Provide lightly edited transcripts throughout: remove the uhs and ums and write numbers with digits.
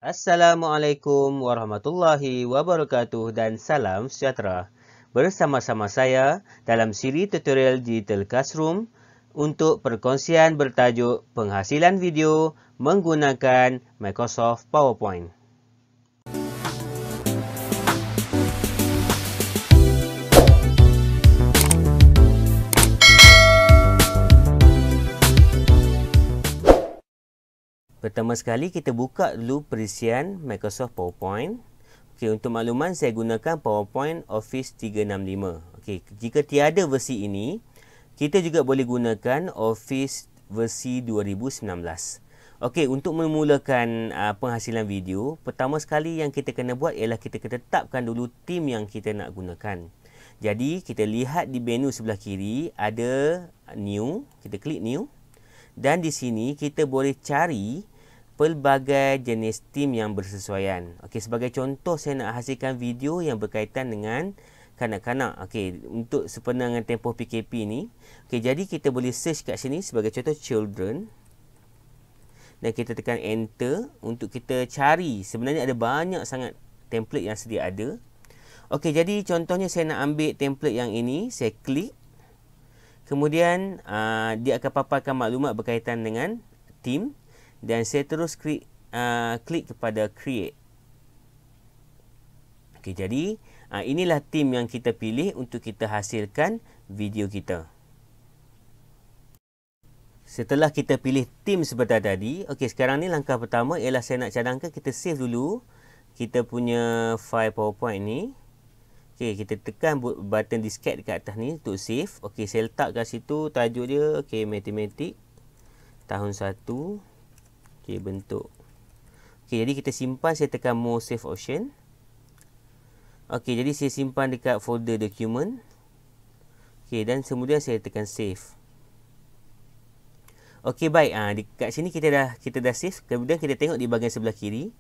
Assalamualaikum warahmatullahi wabarakatuh dan salam sejahtera. Bersama-sama saya dalam siri tutorial Digital Classroom untuk perkongsian bertajuk penghasilan video menggunakan Microsoft PowerPoint. Pertama sekali kita buka dulu perisian Microsoft PowerPoint. Okey, untuk makluman saya gunakan PowerPoint Office 365. Okey, jika tiada versi ini, kita juga boleh gunakan Office versi 2019. Okey, untuk memulakan penghasilan video, pertama sekali yang kita kena buat ialah kita kena tetapkan dulu theme yang kita nak gunakan. Jadi, kita lihat di menu sebelah kiri ada New, kita klik New. Dan di sini kita boleh cari pelbagai jenis theme yang bersesuaian. Okey, sebagai contoh saya nak hasilkan video yang berkaitan dengan kanak-kanak. Okey, untuk sempena dengan tempoh PKP ni. Okey, jadi kita boleh search kat sini sebagai contoh children. Dan kita tekan enter untuk kita cari. Sebenarnya ada banyak sangat template yang sedia ada. Okey, jadi contohnya saya nak ambil template yang ini, saya klik. Kemudian dia akan paparkan maklumat berkaitan dengan theme dan saya terus klik kepada create. Okey, jadi inilah theme yang kita pilih untuk kita hasilkan video kita. Setelah kita pilih theme seperti tadi, okey, sekarang ni langkah pertama ialah saya nak cadangkan kita save dulu kita punya file PowerPoint ni. Okey, kita tekan button diskette dekat atas ni untuk save. Okey, saya letak kat situ tajuk dia, okey, matematik tahun 1. Okey, bentuk. Okey, jadi kita simpan, saya tekan more save option. Okey, jadi saya simpan dekat folder document. Okey, dan kemudian saya tekan save. Okey, baik. Dekat sini kita dah save. Kemudian kita tengok di bahagian sebelah kiri.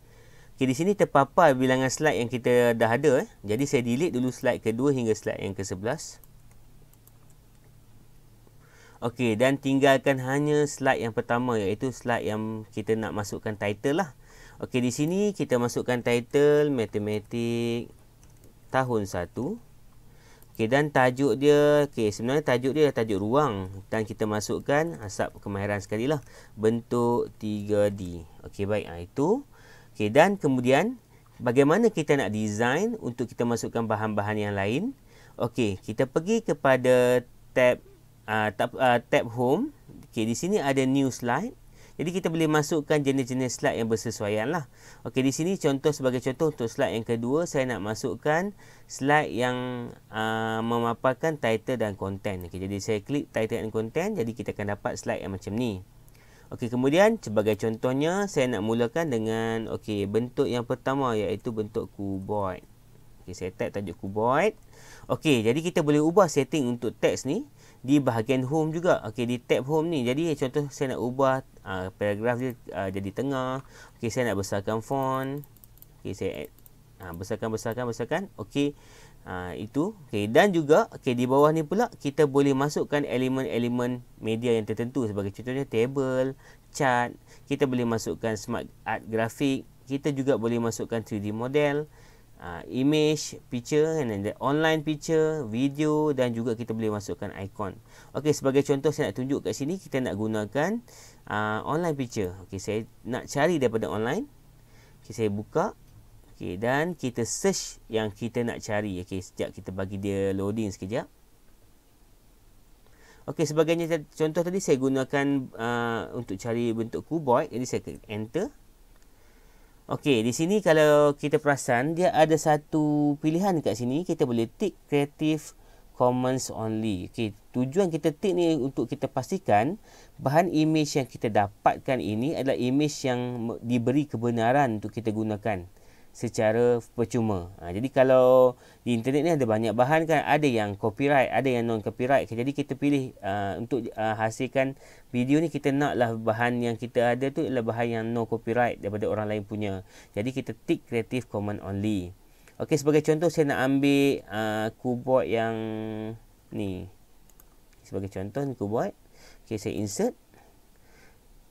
Okay, di sini terpapar bilangan slide yang kita dah ada. Jadi saya delete dulu slide kedua hingga slide yang ke-11. Okey, dan tinggalkan hanya slide yang pertama, iaitu slide yang kita nak masukkan title lah. Okey, di sini kita masukkan title matematik tahun 1. Okey, dan tajuk dia, okey, sebenarnya tajuk dia tajuk ruang dan kita masukkan asap kemahiran sekali lah, bentuk 3D. Okey, baik, itu. Okey, dan kemudian bagaimana kita nak design untuk kita masukkan bahan-bahan yang lain? Okey, kita pergi kepada tab home. Okey, di sini ada new slide. Jadi kita boleh masukkan jenis-jenis slide yang bersesuaian lah. Okey, di sini sebagai contoh untuk slide yang kedua, saya nak masukkan slide yang memaparkan title dan content. Okey, jadi saya klik title and content, jadi kita akan dapat slide yang macam ni. Okey, kemudian sebagai contohnya saya nak mulakan dengan bentuk yang pertama, iaitu bentuk cuboid. Okey, saya tag tajuk cuboid. Okey, jadi kita boleh ubah setting untuk teks ni di bahagian home juga. Okey, di tab home ni. Jadi contoh saya nak ubah paragraf dia jadi tengah. Okey, saya nak besarkan font. Okey, saya besarkan. Okey. Itu. Okey, dan juga di bawah ni pula kita boleh masukkan elemen-elemen media yang tertentu, sebagai contohnya table, chart. Kita boleh masukkan smart art grafik. Kita juga boleh masukkan 3D model, image, picture, and then online picture, video, dan juga kita boleh masukkan icon. Okey, sebagai contoh saya nak tunjuk kat sini, kita nak gunakan online picture. Okey, saya nak cari daripada online. Okey, saya buka. Okey, dan kita search yang kita nak cari. Okey, sekejap kita bagi dia loading sekejap. Okey, sebagai contoh tadi saya gunakan untuk cari bentuk cuboid. Jadi saya klik enter. Okey, di sini kalau kita perasan dia ada satu pilihan kat sini, kita boleh tick Creative Commons only. Okey, tujuan kita tick ni untuk kita pastikan bahan image yang kita dapatkan ini adalah image yang diberi kebenaran untuk kita gunakan secara percuma. Jadi kalau di internet ni ada banyak bahan kan, ada yang copyright, ada yang non copyright. Jadi kita pilih untuk hasilkan video ni, kita naklah bahan yang kita ada tu adalah bahan yang non copyright daripada orang lain punya. Jadi kita tick Creative Commons only. Okey, sebagai contoh saya nak ambil cuboid yang ni. Sebagai contoh ni cuboid. Okey, saya insert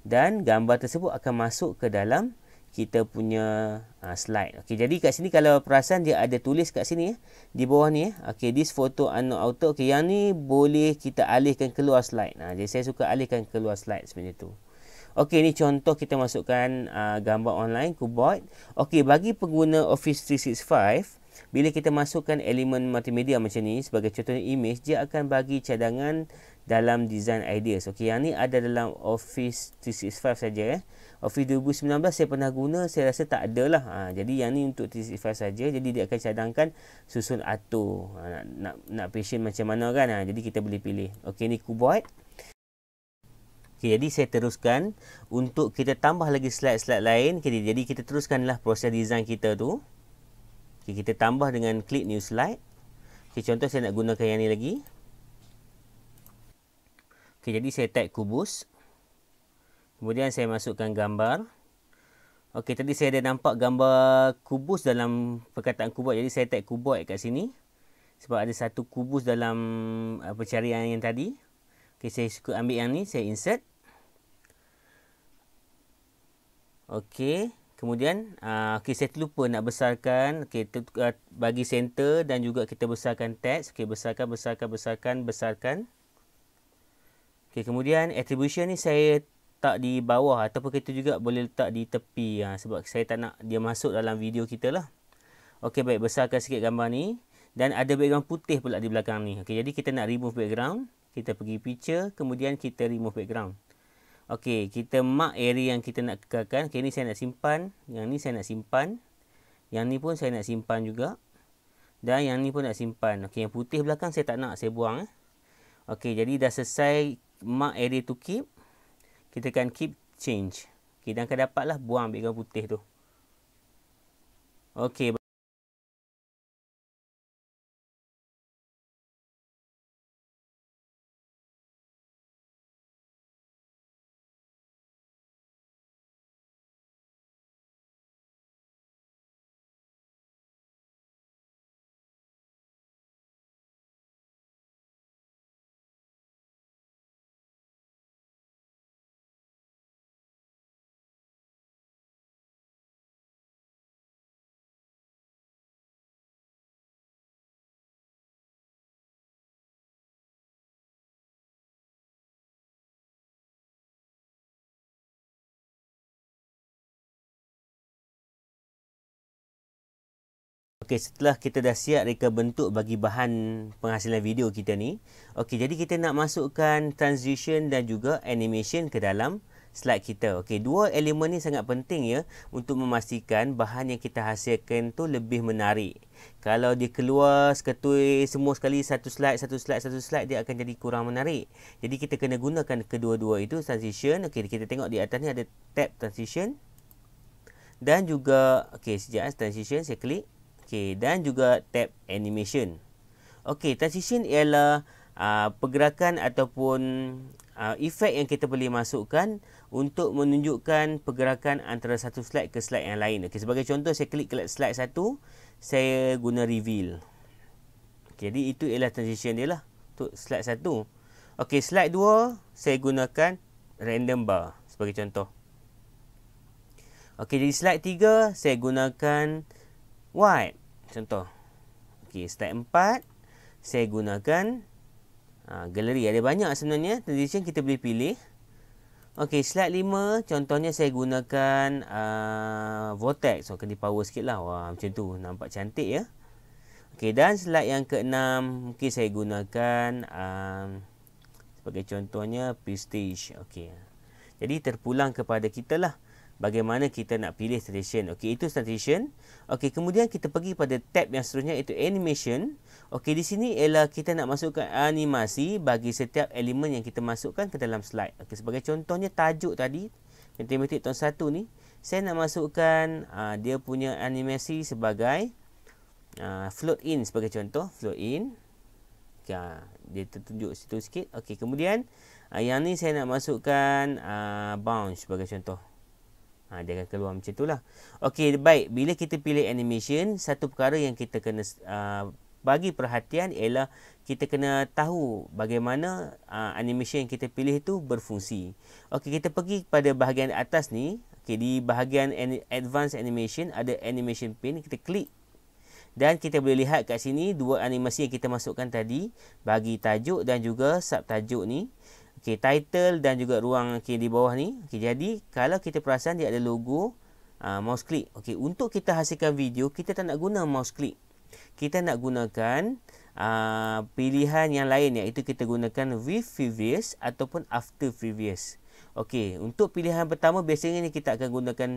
dan gambar tersebut akan masuk ke dalam kita punya slide. Okey, jadi kat sini kalau perasan dia ada tulis kat sini di bawah ni okey, this photo are not auto. Okey, yang ni boleh kita alihkan keluar slide. Jadi saya suka alihkan keluar slide sebenarnya tu. Okey, ni contoh kita masukkan gambar online Kuboid. Okey, bagi pengguna Office 365, bila kita masukkan elemen multimedia macam ni, sebagai contohnya image, dia akan bagi cadangan dalam design ideas. Okey, yang ni ada dalam Office 365 saja. Office 2019 saya pernah guna, saya rasa tak ada lah. Jadi yang ni untuk 365 saja. Jadi dia akan cadangkan susun atur. Nak passion macam mana kan. Jadi kita boleh pilih. Okey, ni Kuboid. Okay, jadi saya teruskan untuk kita tambah lagi slide-slide lain. Okay, jadi kita teruskanlah proses design kita tu. Okay, kita tambah dengan klik new slide. Okay, contoh saya nak gunakan yang ni lagi. Okay, jadi saya tag kubus. Kemudian saya masukkan gambar. Okay, tadi saya ada nampak gambar kubus dalam perkataan Kuboid. Jadi saya tag Kuboid kat sini. Sebab ada satu kubus dalam pencarian yang tadi. Okay, saya suka ambil yang ni. Saya insert. Okey, kemudian okey, saya terlupa nak besarkan. Okey, bagi center dan juga kita besarkan teks. Okey, besarkan. Okey, kemudian attribution ni saya tak di bawah ataupun kita juga boleh letak di tepi sebab saya tak nak dia masuk dalam video kita lah. Okey, baik, besarkan sikit gambar ni dan ada background putih pula di belakang ni. Okey, jadi kita nak remove background, kita pergi picture, kemudian kita remove background. Okey, kita mark area yang kita nak kekalkan. Okey, ni saya nak simpan. Yang ni saya nak simpan. Yang ni pun saya nak simpan juga. Dan yang ni pun nak simpan. Okey, yang putih belakang saya tak nak. Saya buang. Okey, jadi dah selesai mark area to keep. Kita akan keep change. Okey, dan akan dapatlah buang background putih tu. Okey. Okey, setelah kita dah siap reka bentuk bagi bahan penghasilan video kita ni. Okey, jadi kita nak masukkan transition dan juga animation ke dalam slide kita. Okey, dua elemen ni sangat penting ya untuk memastikan bahan yang kita hasilkan tu lebih menarik. Kalau dia keluar seketui semua sekali satu slide, dia akan jadi kurang menarik. Jadi kita kena gunakan kedua-dua itu, transition. Okey, kita tengok di atas ni ada tab transition. Dan juga, okey, sekejap, transition, saya klik. Okey, dan juga tab animation. Okey, transition ialah pergerakan ataupun efek yang kita boleh masukkan untuk menunjukkan pergerakan antara satu slide ke slide yang lain. Okey, sebagai contoh saya klik slide 1, saya guna reveal. Okey, jadi itu ialah transition dia lah untuk slide 1. Okey, slide 2 saya gunakan random bar sebagai contoh. Okey, jadi slide 3 saya gunakan white contoh. Okey, slide 4 saya gunakan galeri. Ada banyak sebenarnya transition kita boleh pilih. Okey, slide 5 contohnya saya gunakan vortex. So kena power sikit lah. Wah, macam tu nampak cantik ya. Okey, dan slide yang ke-6 mungkin saya gunakan sebagai contohnya prestige. Okey, jadi terpulang kepada kita lah bagaimana kita nak pilih transition. Okey, itu transition. Okey, kemudian kita pergi pada tab yang seterusnya iaitu animation. Okey, di sini ialah kita nak masukkan animasi bagi setiap elemen yang kita masukkan ke dalam slide. Okey, sebagai contohnya tajuk tadi, matematik tahun 1 ni, saya nak masukkan dia punya animasi sebagai float in sebagai contoh, float in. Okey, dia tertunjuk situ sikit. Okey, kemudian yang ni saya nak masukkan bounce sebagai contoh. Dia akan keluar macam itulah. Okey, baik. Bila kita pilih animation, satu perkara yang kita kena bagi perhatian ialah kita kena tahu bagaimana animation yang kita pilih itu berfungsi. Okey, kita pergi pada bahagian atas ni. Okay, di bahagian advanced animation ada animation pane, kita klik. Dan kita boleh lihat kat sini dua animasi yang kita masukkan tadi, bagi tajuk dan juga subtajuk ni. Okay, title dan juga ruang di bawah ni. Okay, jadi kalau kita perasan dia ada logo mouse click. Okay, untuk kita hasilkan video, kita tak nak guna mouse click. Kita nak gunakan pilihan yang lain, iaitu kita gunakan with previous ataupun after previous. Okey, untuk pilihan pertama biasanya ni kita akan gunakan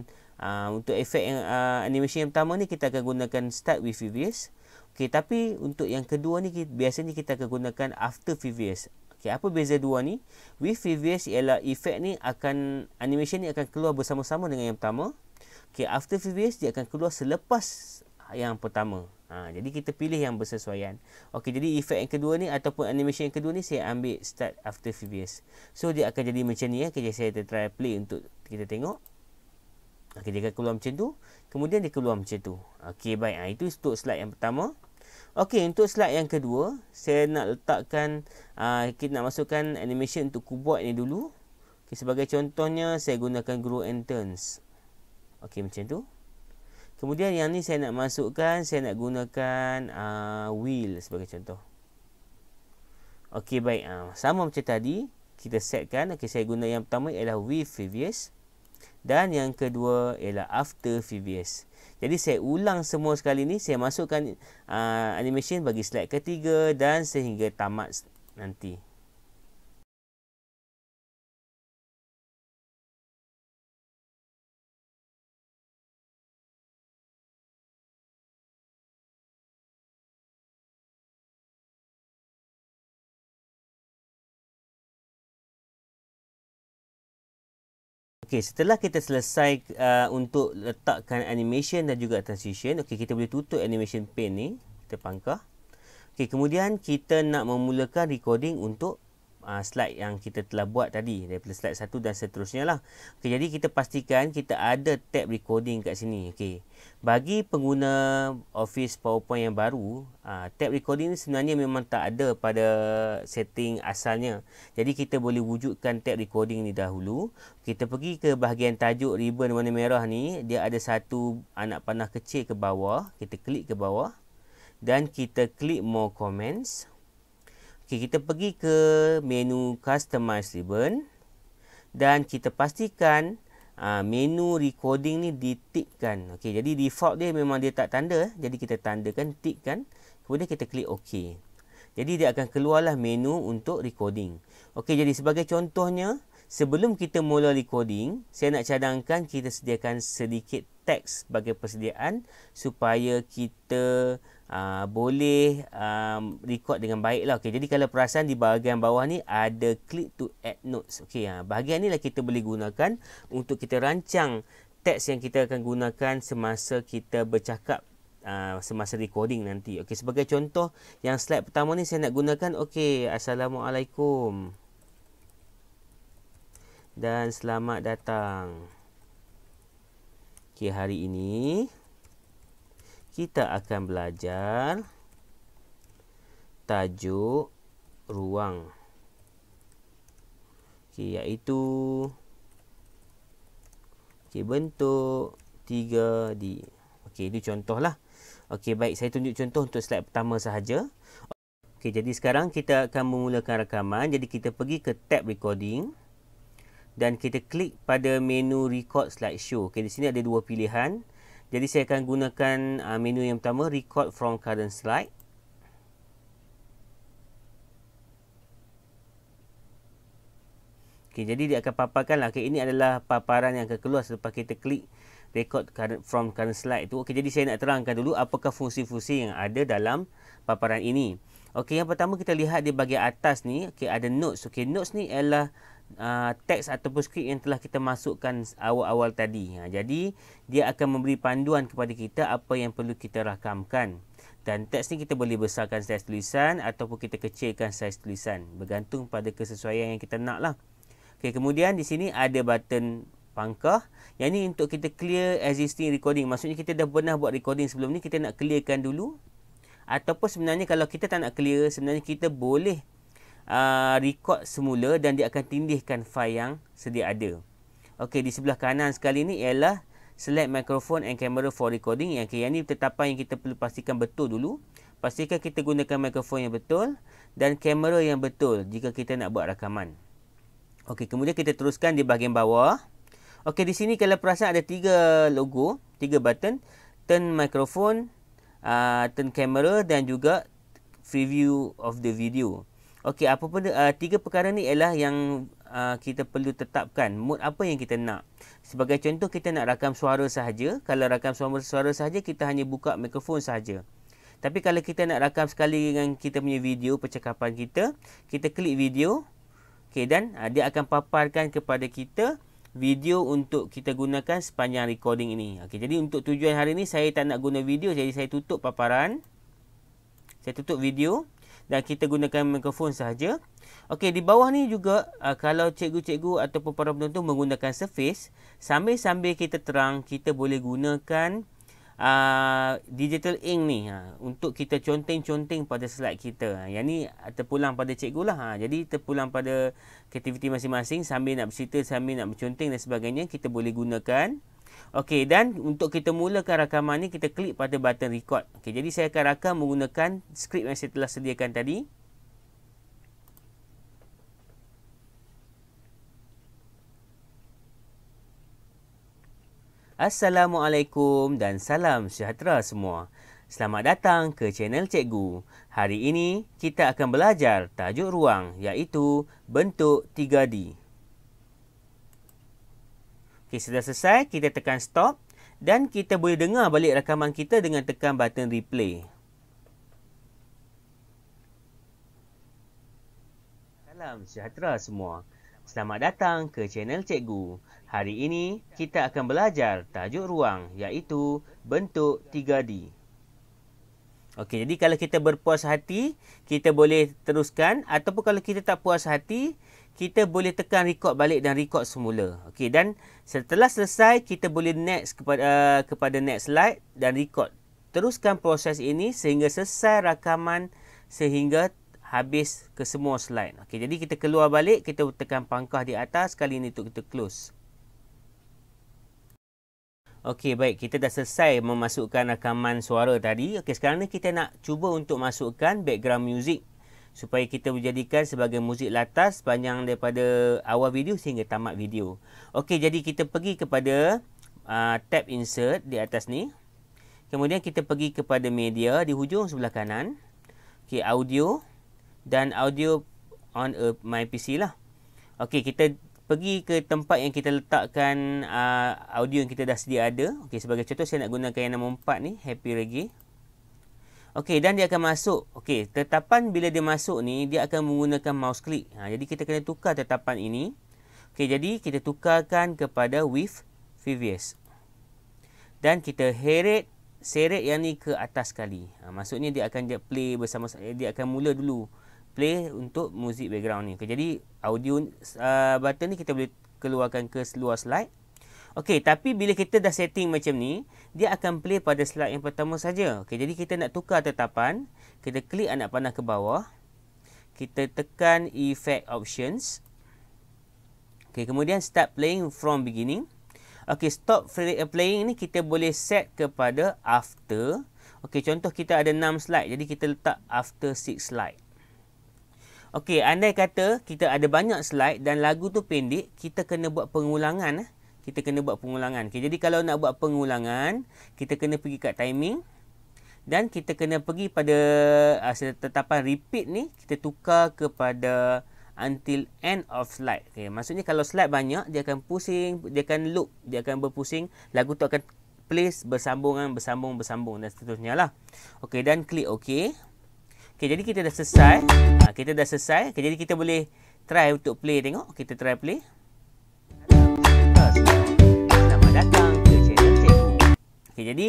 untuk efek yang animation yang pertama ni kita akan gunakan start with previous. Okey, tapi untuk yang kedua ni biasanya kita akan gunakan after previous. Okey, apa beza dua ni? With previous ialah efek ni akan, animation ni akan keluar bersama-sama dengan yang pertama. Okey, after previous dia akan keluar selepas yang pertama. Jadi kita pilih yang bersesuaian. Okey, jadi efek yang kedua ni ataupun animation yang kedua ni saya ambil start after previous. So dia akan jadi macam ni ya. Okay, saya try play untuk kita tengok. Okey, dia akan keluar macam tu. Kemudian dia keluar macam tu. Okey, baik. Itu untuk slide yang pertama. Okey, untuk slide yang kedua, saya nak letakkan kita nak masukkan animation untuk keyboard ni dulu. Okey, sebagai contohnya saya gunakan grow and turns. Okey, macam tu. Kemudian yang ni saya nak masukkan, saya nak gunakan wheel sebagai contoh. Okey, baik. Sama macam tadi, kita setkan. Okey, saya guna yang pertama ialah with previous. Dan yang kedua ialah after previous. Jadi saya ulang semua sekali ni, saya masukkan animation bagi slide ketiga dan sehingga tamat nanti. Okey, setelah kita selesai untuk letakkan animation dan juga transition, okey, kita boleh tutup animation pane ni, kita pangkah. Okey, kemudian kita nak memulakan recording untuk slide yang kita telah buat tadi, daripada slide 1 dan seterusnya lah. Okey, jadi kita pastikan kita ada tab recording kat sini. Okey, bagi pengguna Office PowerPoint yang baru, tab recording ni sebenarnya memang tak ada pada setting asalnya. Jadi kita boleh wujudkan tab recording ni dahulu. Kita pergi ke bahagian tajuk ribbon warna merah ni, dia ada satu anak panah kecil ke bawah. Kita klik ke bawah dan kita klik more comments. Okay, kita pergi ke menu customize ribbon dan kita pastikan menu recording ni ditikkan. Okey, jadi default dia memang dia tak tanda, jadi kita tandakan, tikkan, kemudian kita klik OK. Jadi dia akan keluarlah menu untuk recording. Okey, jadi sebagai contohnya, sebelum kita mula recording, saya nak cadangkan kita sediakan sedikit teks sebagai persediaan supaya kita boleh record dengan baik lah. Okay, jadi kalau perasan di bahagian bawah ni ada click to add notes. Okay, bahagian ni lah kita boleh gunakan untuk kita rancang teks yang kita akan gunakan semasa kita bercakap, semasa recording nanti. Okay, sebagai contoh yang slide pertama ni saya nak gunakan, okay, Assalamualaikum dan selamat datang. Okay, hari ini kita akan belajar tajuk ruang. Okay, iaitu bentuk 3D. Okay, itu contohlah. Okay, baik, saya tunjuk contoh untuk slide pertama sahaja. Okay, jadi sekarang kita akan memulakan rakaman. Jadi kita pergi ke tab recording dan kita klik pada menu record slideshow. Okay, di sini ada dua pilihan. Jadi saya akan gunakan menu yang pertama, record from current slide. Okay, jadi dia akan paparkan lah. Okay, ini adalah paparan yang akan keluar selepas kita klik record from current slide tu. Okay, jadi saya nak terangkan dulu apakah fungsi-fungsi yang ada dalam paparan ini. Okay, yang pertama kita lihat di bahagian atas ni, okay, ada notes. Okay, notes ni ialah teks ataupun skrip yang telah kita masukkan awal-awal tadi. Jadi dia akan memberi panduan kepada kita apa yang perlu kita rakamkan. Dan teks ni kita boleh besarkan saiz tulisan ataupun kita kecilkan saiz tulisan, bergantung pada kesesuaian yang kita nak lah. Okay, kemudian di sini ada button pangkah. Yang ni untuk kita clear existing recording. Maksudnya kita dah pernah buat recording sebelum ni, kita nak clearkan dulu. Ataupun sebenarnya kalau kita tak nak clear, sebenarnya kita boleh record semula dan dia akan tindihkan file yang sedia ada. Okey, di sebelah kanan sekali ni ialah select microphone and camera for recording. Yang ni tetapan yang kita perlu pastikan betul dulu. Pastikan kita gunakan mikrofon yang betul dan kamera yang betul jika kita nak buat rakaman. Okey, kemudian kita teruskan di bahagian bawah. Okey, di sini kalau perasan ada 3 logo, 3 button, turn microphone, turn camera dan juga preview of the video. Okey, apa pun 3 perkara ni ialah yang kita perlu tetapkan mood apa yang kita nak. Sebagai contoh, kita nak rakam suara sahaja. Kalau rakam suara sahaja, kita hanya buka mikrofon sahaja. Tapi kalau kita nak rakam sekali dengan kita punya video percakapan kita klik video. Okey, dan dia akan paparkan kepada kita video untuk kita gunakan sepanjang recording ini. Okey, jadi untuk tujuan hari ini saya tak nak guna video, jadi saya tutup paparan. Saya tutup video dan kita gunakan mikrofon sahaja. Okey, di bawah ni juga kalau cikgu-cikgu ataupun para penonton menggunakan Surface, sambil-sambil kita terang, kita boleh gunakan digital ink ni untuk kita conteng-conteng pada slide kita. Yang ni terpulang pada cikgu lah. Jadi terpulang pada aktiviti masing-masing, sambil nak bercerita, sambil nak berconteng dan sebagainya, kita boleh gunakan. Okey, dan untuk kita mulakan rakaman ni, kita klik pada button record. Okey, jadi saya akan rakam menggunakan skrip yang saya telah sediakan tadi. Assalamualaikum dan salam sejahtera semua. Selamat datang ke channel Cikgu. Hari ini kita akan belajar tajuk ruang, iaitu bentuk 3D. Okey, sudah selesai, kita tekan stop dan kita boleh dengar balik rakaman kita dengan tekan button replay. Salam sejahtera semua. Selamat datang ke channel Cikgu. Hari ini kita akan belajar tajuk ruang, iaitu bentuk 3D. Okey, jadi kalau kita berpuas hati, kita boleh teruskan, ataupun kalau kita tak puas hati, kita boleh tekan record balik dan record semula. Okey, dan setelah selesai, kita boleh next kepada next slide dan record. Teruskan proses ini sehingga selesai rakaman, sehingga habis ke semua slide. Okey, jadi kita keluar balik, kita tekan pangkah di atas, kali ini untuk kita close. Okey, baik, kita dah selesai memasukkan rakaman suara tadi. Okey, sekarang ni kita nak cuba untuk masukkan background music supaya kita menjadikan sebagai muzik latar sepanjang daripada awal video sehingga tamat video. Okey, jadi kita pergi kepada tab insert di atas ni. Kemudian kita pergi kepada media di hujung sebelah kanan. Okey, audio dan audio on my PC lah. Okey, kita pergi ke tempat yang kita letakkan audio yang kita dah sedia ada. Okey, sebagai contoh saya nak gunakan yang nombor 4 ni, Happy Reggae. Okey, dan dia akan masuk. Okey, tetapan bila dia masuk ni, dia akan menggunakan mouse click. Jadi kita kena tukar tetapan ini. Okey, jadi kita tukarkan kepada with previous. Dan kita seret yang ni ke atas sekali. Maksudnya dia akan play bersama, dia akan mula dulu play untuk muzik background ni. Okay, jadi audio button ni kita boleh keluarkan ke seluar slide. Okey, tapi bila kita dah setting macam ni, dia akan play pada slide yang pertama saja. Okey, jadi kita nak tukar tetapan, kita klik anak panah ke bawah. Kita tekan effect options. Okey, kemudian start playing from beginning. Okey, stop playing ni kita boleh set kepada after. Okey, contoh kita ada 6 slide, jadi kita letak after 6 slide. Okey, andai kata kita ada banyak slide dan lagu tu pendek, kita kena buat pengulangan. Okey, jadi kalau nak buat pengulangan, kita kena pergi kat timing dan kita kena pergi pada tetapan repeat ni, kita tukar kepada until end of slide. Okey, maksudnya kalau slide banyak, dia akan pusing, dia akan loop, dia akan berpusing, lagu tu akan play bersambung dan seterusnya lah. Okey, dan klik OK. Okey, jadi kita dah selesai. Okey, jadi kita boleh try untuk play, tengok. Kita try play. Selamat datang ke channel Cikgu. Okey, jadi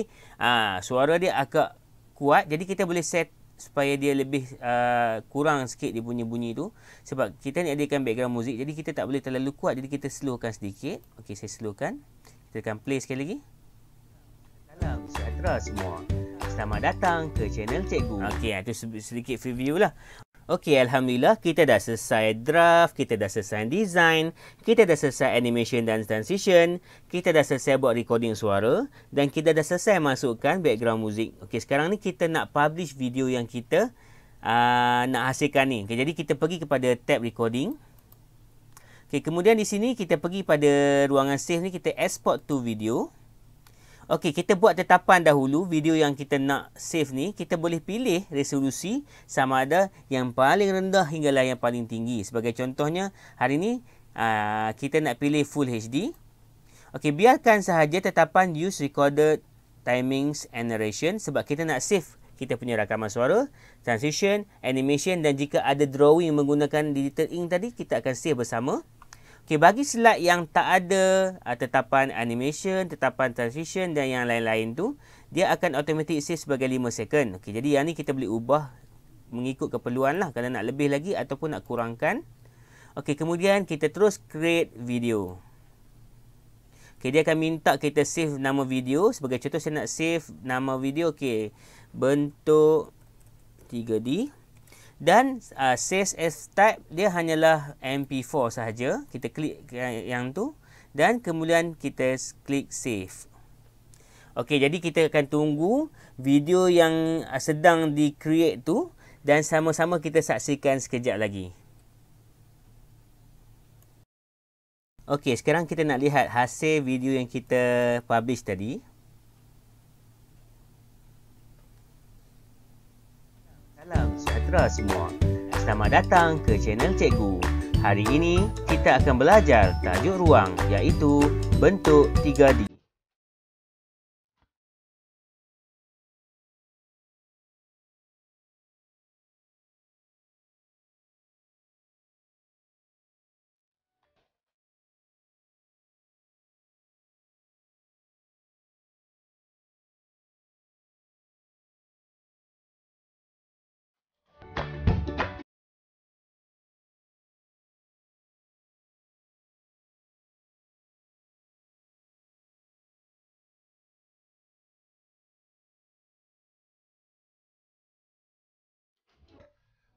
suara dia agak kuat, jadi kita boleh set supaya dia lebih kurang sikit dia punya bunyi tu. Sebab kita ni adakan background muzik, jadi kita tak boleh terlalu kuat, jadi kita slowkan sedikit. Okey, saya slowkan. Kita akan play sekali lagi. Salam sejahtera semua. Selamat datang ke channel Cikgu. Okey, itu sedikit preview lah. Okey, Alhamdulillah kita dah selesai draft, kita dah selesai design, kita dah selesai animation dan transition, kita dah selesai buat recording suara dan kita dah selesai masukkan background muzik. Okey, sekarang ni kita nak publish video yang kita nak hasilkan ni. Okay, jadi kita pergi kepada tab recording. Okey, kemudian di sini kita pergi pada ruangan save ni, kita export to video. Okey, kita buat tetapan dahulu video yang kita nak save ni. Kita boleh pilih resolusi sama ada yang paling rendah hinggalah yang paling tinggi. Sebagai contohnya, hari ni kita nak pilih Full HD. Okey, biarkan sahaja tetapan use recorded timings and narration sebab kita nak save kita punya rakaman suara, transition, animation dan jika ada drawing menggunakan digital ink tadi, kita akan save bersama. Okey, bagi slide yang tak ada tetapan animation, tetapan transition dan yang lain-lain tu, dia akan automatic save sebagai 5 second. Okey, jadi yang ni kita boleh ubah mengikut keperluan lah, kalau nak lebih lagi ataupun nak kurangkan. Okey, kemudian kita terus create video. Okey, dia akan minta kita save nama video. Sebagai contoh, saya nak save nama video, okey, bentuk 3D. Dan save as type dia hanyalah MP4 sahaja. Kita klik yang tu dan kemudian kita klik save. Okey, jadi kita akan tunggu video yang sedang di-create tu dan sama-sama kita saksikan sekejap lagi. Okey, sekarang kita nak lihat hasil video yang kita publish tadi. Salam sejahtera semua. Selamat datang ke channel Cikgu. Hari ini kita akan belajar tajuk ruang iaitu bentuk 3D.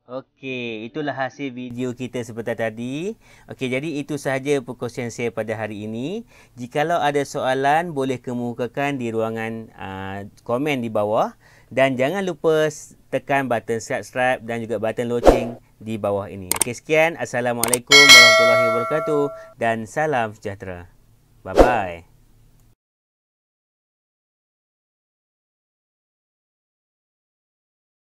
Okey, itulah hasil video kita seperti tadi. Okey, jadi itu sahaja perkongsian saya pada hari ini. Jikalau ada soalan, boleh kemukakan di ruangan komen di bawah. Dan jangan lupa tekan button subscribe dan juga button loceng di bawah ini. Okey, sekian. Assalamualaikum warahmatullahi wabarakatuh dan salam sejahtera. Bye-bye.